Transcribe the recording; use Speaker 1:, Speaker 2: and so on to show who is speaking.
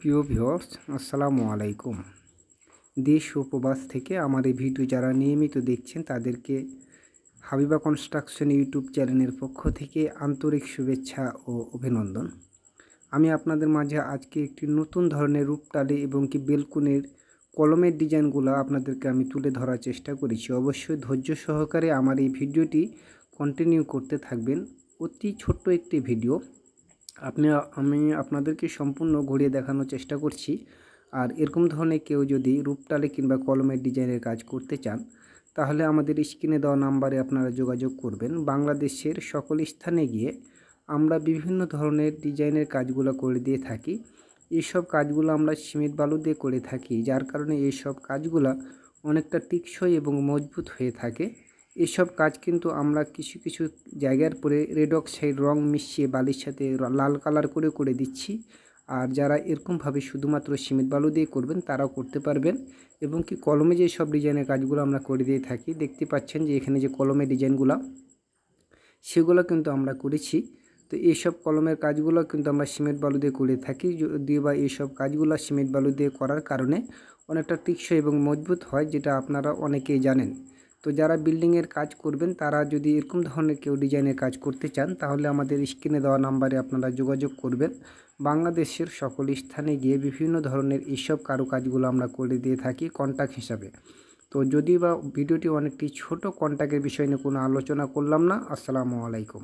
Speaker 1: প্রিয় ভিউয়ার্স, আসসালামু আলাইকুম। দেশ ও প্রবাস থেকে আমার এই ভিডিও যারা নিয়মিত দেখছেন তাদেরকে হাবিবা কনস্ট্রাকশন ইউটিউব চ্যানেলের পক্ষ থেকে আন্তরিক শুভেচ্ছা ও অভিনন্দন। আমি আপনাদের মাঝে আজকে একটি নতুন ধরনের রূপটালি এবং বেলকুনির কলমের ডিজাইনগুলো আপনাদেরকে আমি তুলে ধরার চেষ্টা করেছি। অবশ্যই ধৈর্য সহকারে আমার এই ভিডিওটি কন্টিনিউ করতে থাকবেন। অতি ছোট্ট একটি ভিডিও, আমি আপনাদেরকে সম্পূর্ণ ঘুরিয়ে দেখানোর চেষ্টা করছি। আর এরকম ধরনের কেউ যদি রূপটালি কিংবা কলমের ডিজাইনের কাজ করতে চান তাহলে আমাদের স্ক্রিনে দেওয়া নাম্বারে আপনারা যোগাযোগ করবেন। বাংলাদেশের সকল স্থানে গিয়ে আমরা বিভিন্ন ধরনের ডিজাইনের কাজগুলো করে দিয়ে থাকি। এইসব কাজগুলো আমরা সিমেন্ট বালু দিয়ে করে থাকি, যার কারণে এইসব কাজগুলো অনেকটা টেকসই এবং মজবুত হয়ে থাকে। এসব কাজ কিন্তু আমরা কিছু কিছু জায়গার পরে রেড অক্সাইড রং মিশিয়ে বালির সাথে লাল কালার করে দিচ্ছি। আর যারা এরকমভাবে শুধুমাত্র সিমেন্ট বালু দিয়ে করবেন তারাও করতে পারবেন। এবং কলমে যে সব ডিজাইনের কাজগুলো আমরা করে দিয়ে থাকি, দেখতে পাচ্ছেন যে এখানে যে কলমের ডিজাইনগুলো সেগুলো কিন্তু আমরা করেছি। তো এইসব কলমের কাজগুলো কিন্তু আমরা সিমেন্ট বালু দিয়ে করে থাকি, যদিও বা এইসব কাজগুলো সিমেন্ট বালু দিয়ে করার কারণে অনেকটা টেকসই এবং মজবুত হয়, যেটা আপনারা অনেকেই জানেন। তো যারা বিল্ডিংয়ের কাজ করবেন তারা যদি এরকম ধরনের কেউ ডিজাইনের কাজ করতে চান তাহলে আমাদের স্ক্রিনে দেওয়া নাম্বারে আপনারা যোগাযোগ করবেন। বাংলাদেশের সকল স্থানে গিয়ে বিভিন্ন ধরনের এইসব কারুকাজগুলো আমরা করে দিয়ে থাকি কন্ট্যাক্ট হিসাবে। তো যদি বা ভিডিওটি অনেকটি ছোট, কন্ট্যাক্টের বিষয় নিয়ে কোনো আলোচনা করলাম না। আসসালামু আলাইকুম।